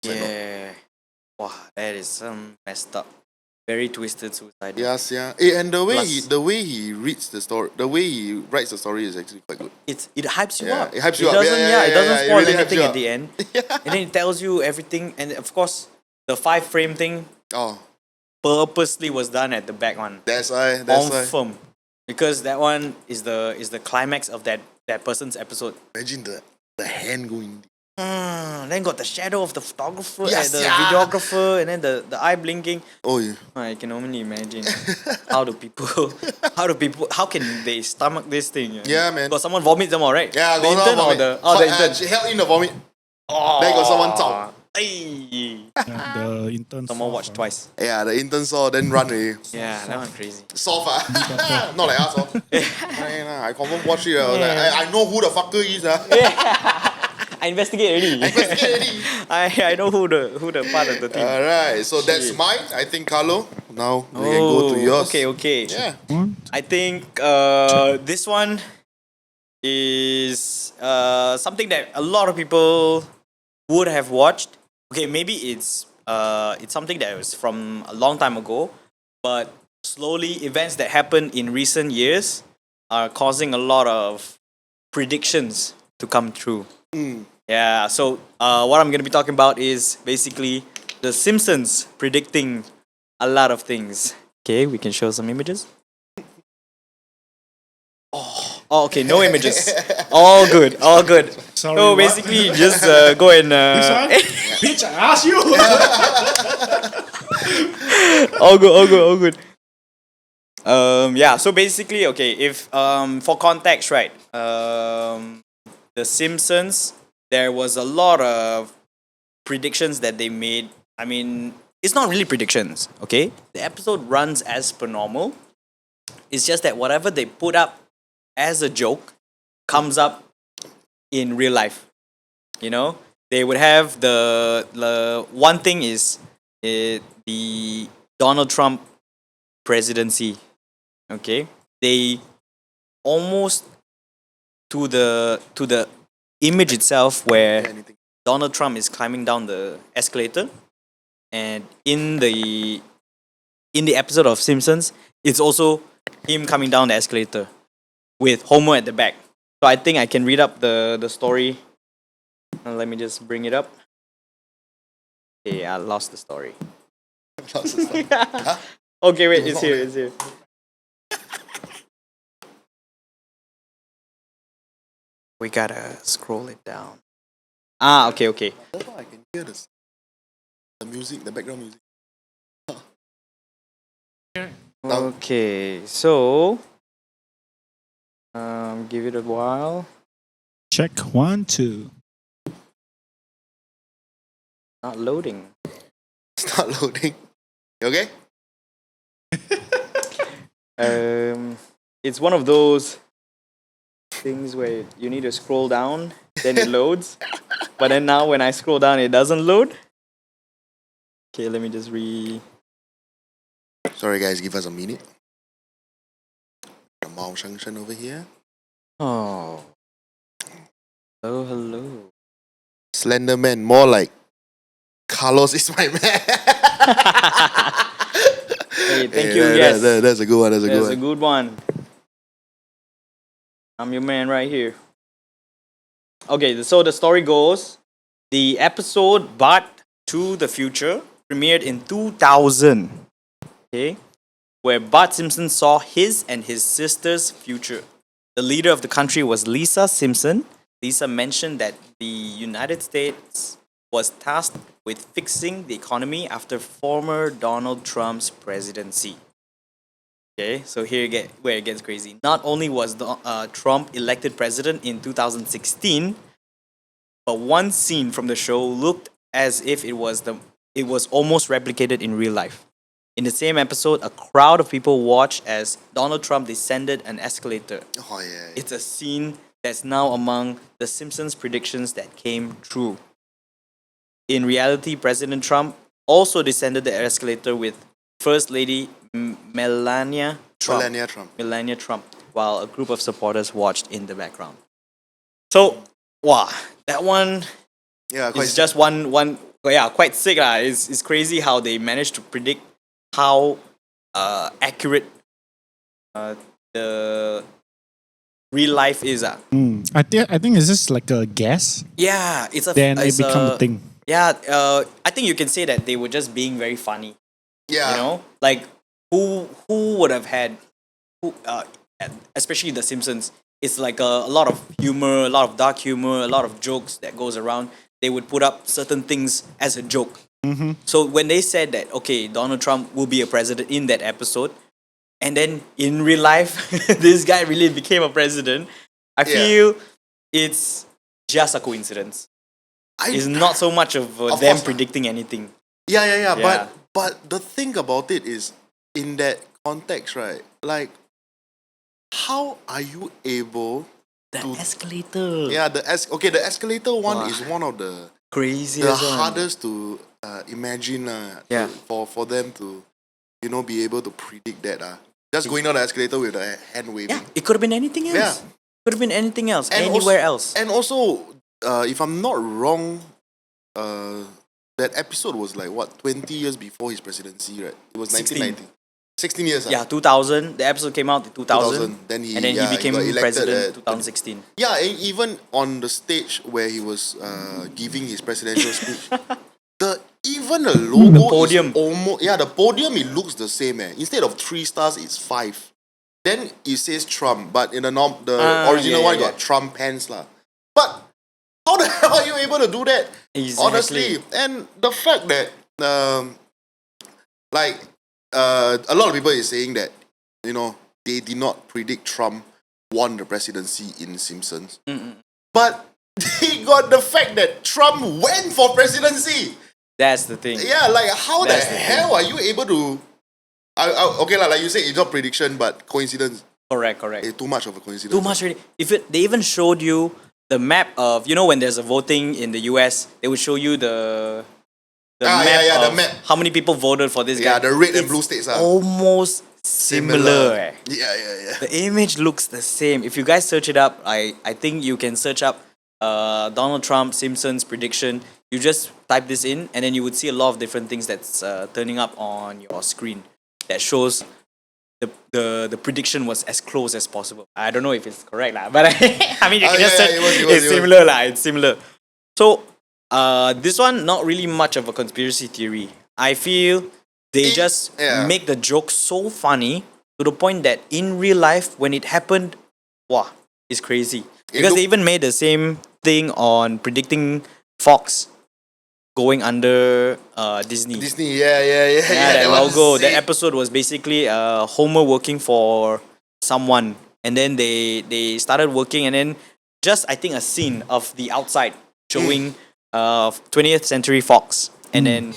It's like, no. Yeah. Wow, that is some messed up. Very twisted suicide. Yes, yeah. And the way he reads the story, the way he writes the story is actually quite good. It hypes you Yeah, up. it hypes you up. Doesn't, Yeah, it doesn't it spoil really hypes anything you at up. the end. And then it tells you everything. And of course, the 5 frame thing. Oh, purposely was done at the back one. That's why. That's why. Confirm. Because that one is the climax of that person's episode. Imagine the hand going. Then got the shadow of the photographer, Yes, the yeah. videographer, and then the eye blinking. Oh yeah. I can only imagine how how can they stomach this thing? Yeah, man. Got someone vomit them all, right? Yeah, the go intern down or vomit. the intern. She held in the vomit. Then got someone talk. Ay. The intern. Someone saw, watched right? twice. Yeah, the intern saw, then run away. Yeah, that one crazy. Soft Not like us I confirm watch it. I know who the fucker is. I investigate already. Investigate already. I know who the part of the team. Alright, so that's Shit. mine. I think Carlo. Now we can go to yours. Okay. Yeah. One, I think this one is something that a lot of people would have watched. Okay, maybe it's something that was from a long time ago, but slowly events that happened in recent years are causing a lot of predictions to come true. Yeah, so what I'm gonna be talking about is basically The Simpsons predicting a lot of things. Okay, we can show some images. Oh, okay, no images. All good, all good. Sorry, So what? basically, just go and. this one? Bitch, I asked you. All good. Yeah. So basically, okay. If for context, right? The Simpsons, there was a lot of predictions that they made. I mean, it's not really predictions. Okay, the episode runs as per normal. It's just that whatever they put up as a joke comes up in real life. You know, they would have the one thing is the Donald Trump presidency. Okay, they almost to the image itself where Anything. Donald Trump is climbing down the escalator, and in the episode of Simpsons, it's also him coming down the escalator with Homer at the back. So I think I can read up the story. Let me just bring it up. Okay, I lost the story. Okay, wait, it's here. We gotta scroll it down. Okay. I can hear this. The music, the background music. Okay, so give it a while. Check 1, 2. Not loading. It's not loading. You okay? It's one of those things where you need to scroll down, then it loads. But then now when I scroll down, it doesn't load. Okay, let me just Sorry guys, give us a minute. The Mao Shangshan over here. Oh. Hello. Slender Man, more like Carlos is my man. Hey, thank Hey, you. Yes, that's a good one. That's a good that's one. a good one. I'm your man right here. Okay, so the story goes, the episode Bart to the Future premiered in 2000. Okay, where Bart Simpson saw his and his sister's future. The leader of the country was Lisa Simpson. Lisa mentioned that the United States was tasked with fixing the economy after former Donald Trump's presidency. Okay, so where it gets crazy. Not only was Trump elected president in 2016, but one scene from the show looked as if it was almost replicated in real life. In the same episode, a crowd of people watched as Donald Trump descended an escalator. Oh yeah. It's a scene that's now among the Simpsons predictions that came true. In reality, President Trump also descended the escalator with First Lady Melania Trump. Melania Trump. While a group of supporters watched in the background. So, wow, that one Yeah, quite is just one. Yeah, quite sick lah. It's crazy how they managed to predict how accurate the real life is. I think it's just like a guess. Yeah, it's a Then it it's becomes a thing. Yeah, I think you can say that they were just being very funny. Yeah. You know, like who would have had who especially The Simpsons. It's like a lot of humor, a lot of dark humor, a lot of jokes that goes around. They would put up certain things as a joke. So when they said that, okay, Donald Trump will be a president in that episode, and then in real life, this guy really became a president, I Yeah. feel it's just a coincidence. It's not so much of Of them course not. predicting anything. Yeah, yeah, yeah. Yeah. But the thing about it is, in that context, right? Like, how are you able? The To- escalator. Yeah, the escalator one Wow. is one of the Craziest one. hardest to imagine Yeah. for them to be able to predict that just going down the escalator with the hand waving. Yeah, it could have been anything else. Yeah. Could have been anything else, And anywhere also, else. And also, if I'm not wrong, that episode was like what 20 years before his presidency, right? It was 16. 1990. 16 years. Yeah, 2000. The episode came out in 2000. 2000. Then he and then yeah, he became got elected president at- in 2016. Yeah, and even on the stage where he was giving his presidential speech, even the logo The podium. is almost the podium it looks the same. Instead of 3 stars, it's 5. Then it says Trump, but in the original yeah, one yeah. got Trump pants lah. But how the hell are you able to do that? Exactly. Honestly, and the fact that a lot of people is saying that they did not predict Trump won the presidency in Simpsons, but they got the fact that Trump went for presidency. That's the thing. Yeah, like how the That's the hell are you able to? Okay, like you say, it's not prediction, but coincidence. Correct. It's too much of a coincidence. Too much already. They even showed you the map of, when there's a voting in the US, they would show you the map the of map. how many people voted for this guy. Yeah, the red and It's blue states are almost similar. Yeah. The image looks the same. If you guys search it up, I think you can search up Donald Trump Simpsons prediction. You just type this in, and then you would see a lot of different things that's turning up on your screen that shows the prediction was as close as possible. I don't know if it's correct lah, but I mean you can just search. it was, It's similar lah. It's similar. So this one not really much of a conspiracy theory. I feel they just make the joke so funny to the point that in real life when it happened, wow, it's crazy. Because they even made the same thing on predicting Fox going under Disney. Disney, yeah. That was logo. sick. That episode was basically Homer working for someone, and then they started working, and then just I think a scene of the outside showing 20th Century Fox, and then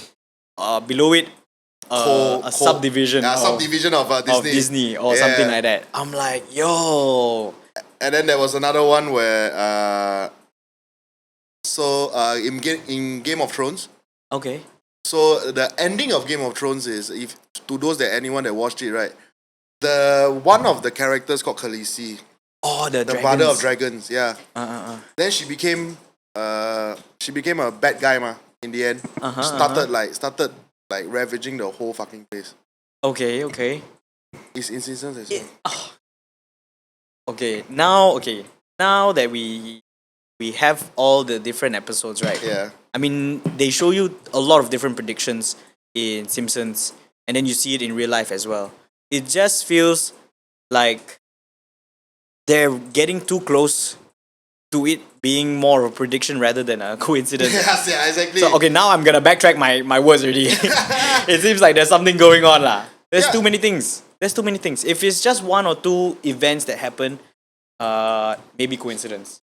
below it a subdivision of Disney. of Disney or something like that. I'm like, yo. And then there was another one where in Game of Thrones. Okay. So the ending of Game of Thrones is, if to those anyone that watched it, right? The one of the characters called Khaleesi, Oh, the mother of dragons. dragons, yeah. Then she became a bad guy, in the end. Started like ravaging the whole fucking place. Okay. It's in Simpsons as well. Okay. Now that we have all the different episodes, right? Yeah. I mean, they show you a lot of different predictions in Simpsons, and then you see it in real life as well. It just feels like they're getting too close to it being more of a prediction rather than a coincidence. Yes, yeah, exactly. So okay, now I'm gonna backtrack my words already. It seems like there's something going on lah. There's Yeah. too many things. If it's just one or two events that happen, maybe coincidence.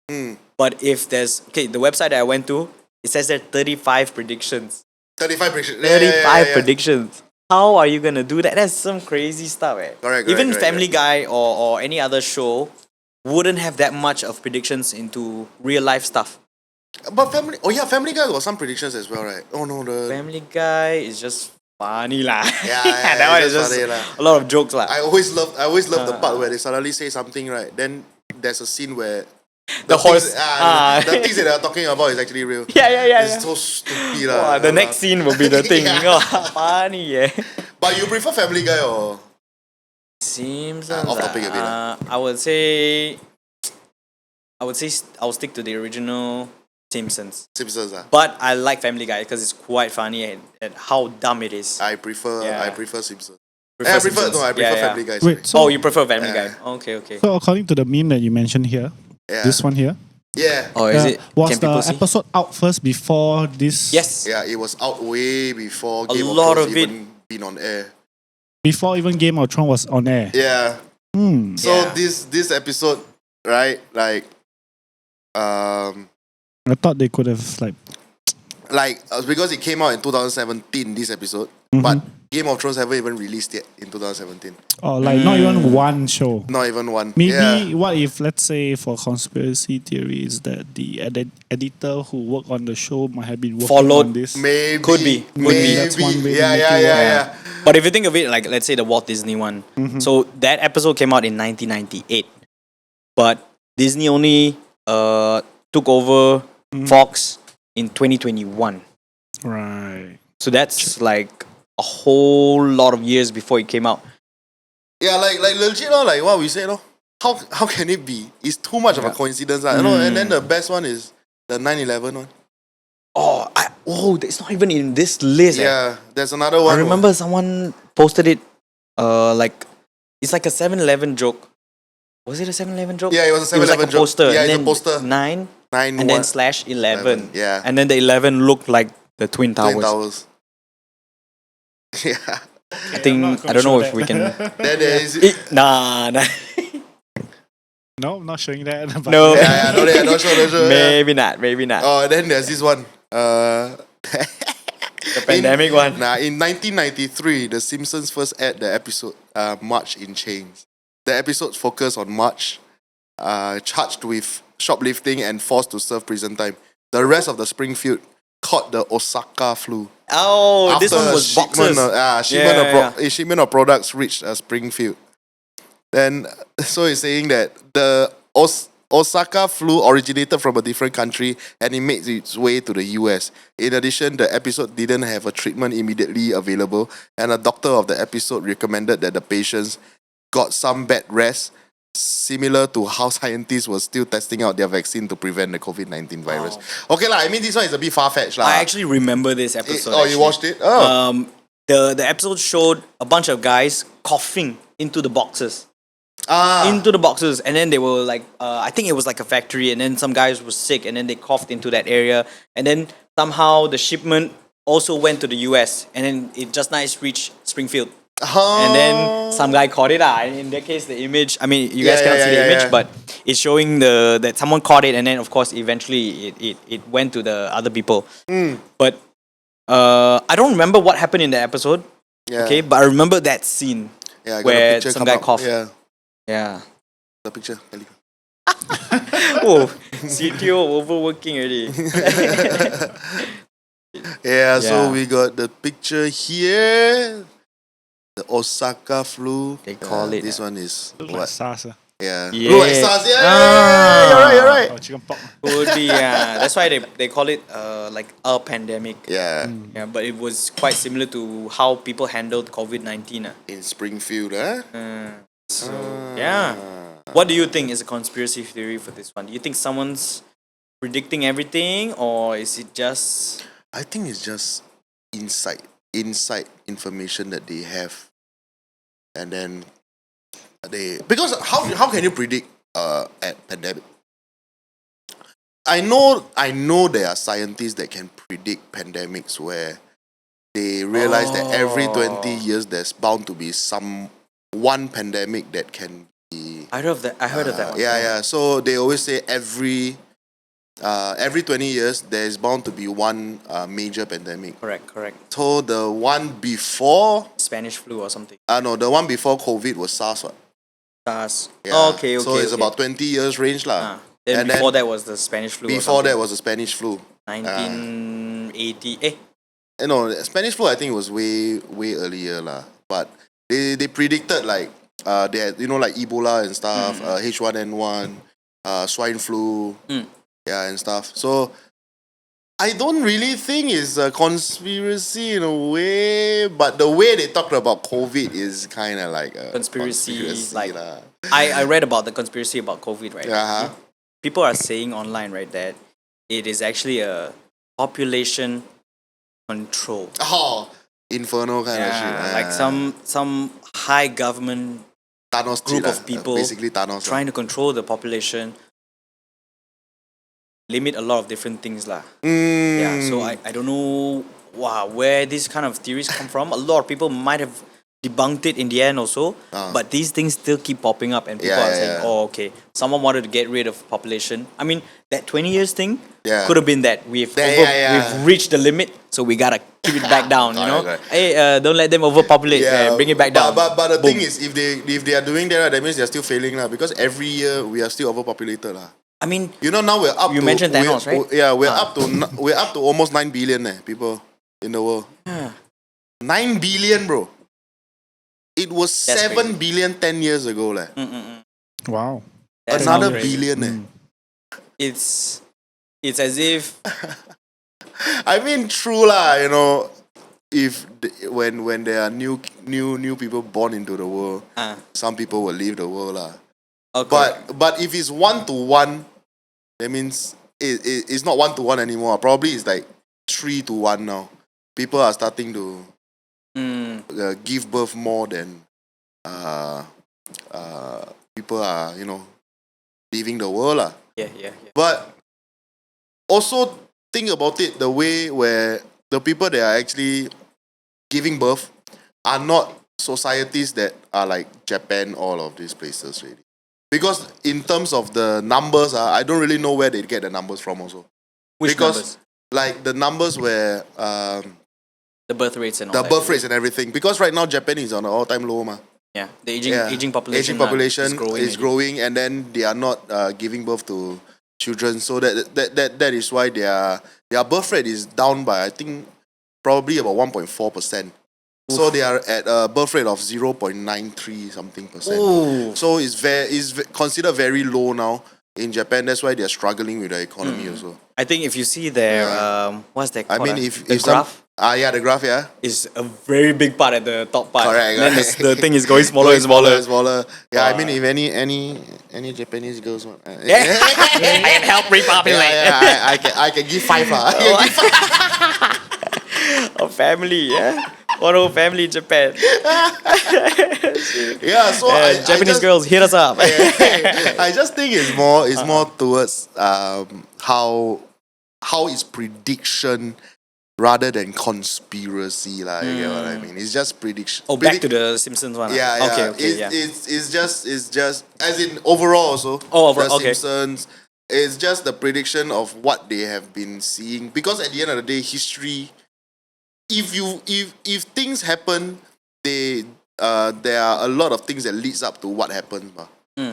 But if there's the website that I went to, it says there 35 predictions. 35 predictions. 35 predictions. How are you gonna do that? That's some crazy stuff, Correct, Even correct, Family Guy or any other show wouldn't have that much of predictions into real life stuff. But Family Guy got some predictions as well, right? Oh no, Family Guy is just funny lah. Yeah, That one it's is just funny lah. a lot of jokes lah. I always love the part where they suddenly say something, right? Then there's a scene where The horse. the things that they're talking about is actually real. Yeah. It's so stupid Wow, the next scene will be the thing. Yeah. Funny, yeah. But you prefer Family Guy or Simpsons. off topic a bit, I would say I'll stick to the original Simpsons. Simpsons. But I like Family Guy because it's quite funny and how dumb it is. I prefer Yeah. Simpsons. Prefer I prefer Simpsons. I prefer Yeah, yeah. Family Guy. Sorry. Wait, so, Oh, you prefer Family Yeah. Guy? Okay, okay. so according to the meme that you mentioned here, Yeah. this one here, Yeah. Oh, is it? was Can the people see? episode out first before this? Yes. Yeah, it was out way before A Game of lot Thrones of it. even been on air. Before even Game of Thrones was on air. Yeah. Hmm. So Yeah. this episode, right? Like, I thought they could have because it came out in 2017. This episode, Mm-hmm. but Game of Thrones haven't even released yet in 2017. or not even one show. Not even one. Maybe Yeah. what if, let's say, for conspiracy theories, that the editor who worked on the show might have been working Followed on this. Maybe. Could be. Maybe. That's one way to Yeah, make yeah, it yeah, work. yeah. But if you think of it, like let's say the Walt Disney one, so that episode came out in 1998, but Disney only took over Fox in 2021. Right. So that's like a whole lot of years before it came out. Yeah, like legit, like what we said, how can it be? It's too much of a coincidence, you know. And then the best one is the 9/11 one. It's not even in this list. Yeah, there's another one. I remember someone posted it, like it's like a 7-Eleven joke. Was it a 7-Eleven joke? Yeah, it was a It was like 7-Eleven a joke. poster. Yeah, and it's a then poster. 9 9 and then /11. Yeah. And then the 11 looked like the Twin Towers. Twin Towers. Yeah. I think I don't know if we can. Then there is. Nah. No, I'm not showing that. But No. Yeah, no, not sure. Yeah. Maybe not. Maybe not. Oh, then there's this one. The pandemic one. In 1993, The Simpsons first aired the episode March in Chains. The episode focused on March, charged with shoplifting and forced to serve prison time. The rest of the Springfield caught the Osaka flu. Oh, this After one was boxes. Shipment of products reached Springfield. Then, so it's saying that the Osaka flu originated from a different country and it made its way to the US. In addition, the episode didn't have a treatment immediately available, and a doctor of the episode recommended that the patients got some bed rest, similar to how scientists were still testing out their vaccine to prevent the COVID-19 virus. Okay, I mean, this one is a bit far-fetched. I actually remember this episode. you actually. watched it? Oh. The episode showed a bunch of guys coughing into the boxes. Into the boxes, and then they were like, I think it was like a factory, and then some guys were sick, and then they coughed into that area, and then somehow the shipment also went to the US, and then it just nice reached Springfield, and then some guy caught it. And in that case, the image, I mean, you guys cannot see the image, but it's showing that someone caught it, and then of course eventually it went to the other people. But I don't remember what happened in the episode. Yeah. Okay, but I remember that scene Yeah, I got a where picture some come guy up. coughed. Yeah, Yeah. the picture. Oh, CTO overworking already. Yeah, so Yeah. we got the picture here. The Osaka flu. They call it, This one is Look like what? SARS. Yeah. Yeah. Look like SARS. Yeah, Ah. you're right. Or chicken pox. Could be, yeah. That's why they call it like a pandemic. Yeah, Yeah, but it was quite similar to how people handled COVID-19. in Springfield, huh? So, yeah. What do you think is a conspiracy theory for this one? Do you think someone's predicting everything, or is it just... I think it's just inside information that they have, and then because how can you predict a pandemic? I know there are scientists that can predict pandemics where they realize that every 20 years there's bound to be one pandemic that can be. I heard of that one. Yeah. So they always say every 20 years there's bound to be one major pandemic. Correct. So the one before, Spanish flu or something. no, the one before COVID was SARS. What? SARS. Yeah. Okay. So it's about 20 years range lah. Then And before that was the Spanish flu. Before that was the Spanish flu. 1980. No, Spanish flu I think it was way earlier lah. But they predicted like they had like Ebola and stuff, H1N1, swine flu, yeah, and stuff. So I don't really think it's a conspiracy in a way, but the way they talked about COVID is kind of like a Conspiracy, like- lah. I read about the conspiracy about COVID, right? Uh-huh. People are saying online, right, that it is actually a population control. Oh, Inferno kind of shit. Like some high government Thanos group shit, of people basically Thanos. trying to control the population, limit a lot of different things lah. Mm. Yeah, so I don't know where these kind of theories come from. A lot of people might have debunked it in the end also, but these things still keep popping up and people Yeah, are yeah, saying, yeah. oh, okay, someone wanted to get rid of population. I mean, that 20 years thing Yeah. could have been that. We've reached the limit, so we gotta keep it back down, you know? Correct. Hey, don't let them overpopulate, bring it back down. But the Boom. thing is, if they are doing that, that means they're still failing lah. Because every year we are still overpopulated lah. I mean, You know now we're up. You to, mentioned Thanos, right? Yeah, we're up to almost 9 billion people in the world. 9 billion, bro. It was That's 7 crazy. billion 10 years ago, leh. Wow. That's Another crazy. billion, It's as if I mean, true lah. You know, if when there are new people born into the world, some people will leave the world lah. okay. But if it's 1-to-1, that means it's not 1-to-1 anymore. Probably it's like 3-to-1 now. People are starting to give birth more than people are leaving the world lah. yeah. But also think about it the way where the people that are actually giving birth are not societies that are like Japan, all of these places really. Because in terms of the numbers, I don't really know where they get the numbers from also. Which Because numbers? like the numbers where The birth rates and all the that. birth rates and everything. Because right now Japan is on an all-time low ma. Yeah, the aging population. Aging population is growing. and then they are not giving birth to children. So that is why their birth rate is down by I think probably about 1.4%. So they are at a birth rate of 0.93 something percent. Ooh. So it's considered very low now in Japan. That's why they are struggling with the economy also. I think if you see their what's that I called? mean, ah? if the graph the graph, yeah. is a very big part at the top part. Correct, Then correct. the thing is going smaller and smaller. smaller. Yeah, I mean, if any Japanese girls want, I can help repopulate. I can give 5 lah. I can give 5. A family, yeah. One whole family in Japan. Yeah, so Japanese girls, hit us up. I just think it's more towards how is prediction rather than conspiracy lah. You get what I mean? It's just prediction. Oh, back to the Simpsons one. Yeah, yeah. Okay, yeah. It's just as in overall also. Oh, overall, the okay. Simpsons. It's just the prediction of what they have been seeing. Because at the end of the day, history. If things happen, there are a lot of things that leads up to what happens.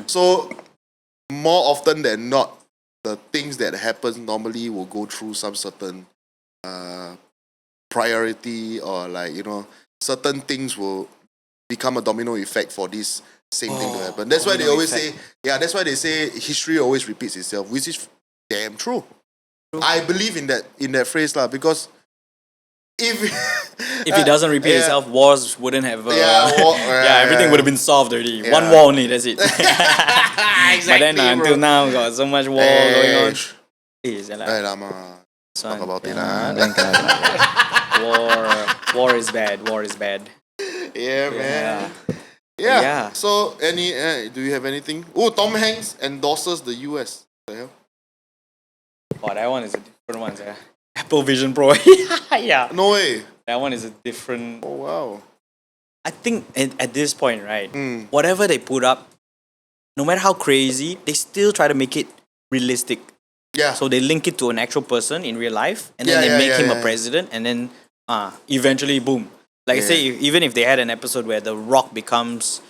So more often than not, the things that happen normally will go through some certain priority, or like certain things will become a domino effect for this same thing to happen. That's why they domino always effect. say, that's why they say history always repeats itself, which is damn true. I believe in that phrase lah, because if it doesn't repeat itself, wars wouldn't have. Everything would have been solved already. Yeah. One war only, that's it. Exactly, But then until now, got so much war going on. lama. Son, Talk about it yeah, lah. War is bad. War is bad. Yeah, man. Yeah. Yeah. So, do you have anything? Oh, Tom Hanks endorses the US. What the hell? Oh, that one is a different one. Yeah. Apple Vision Pro. Yeah. No way. That one is a different. Oh wow. I think at this point, right, Mm. whatever they put up, no matter how crazy, they still try to make it realistic. Yeah. So they link it to an actual person in real life, and then Yeah, they yeah, make yeah, him yeah. a president, and then eventually, boom. Like Yeah. say, even if they had an episode where The Rock becomes,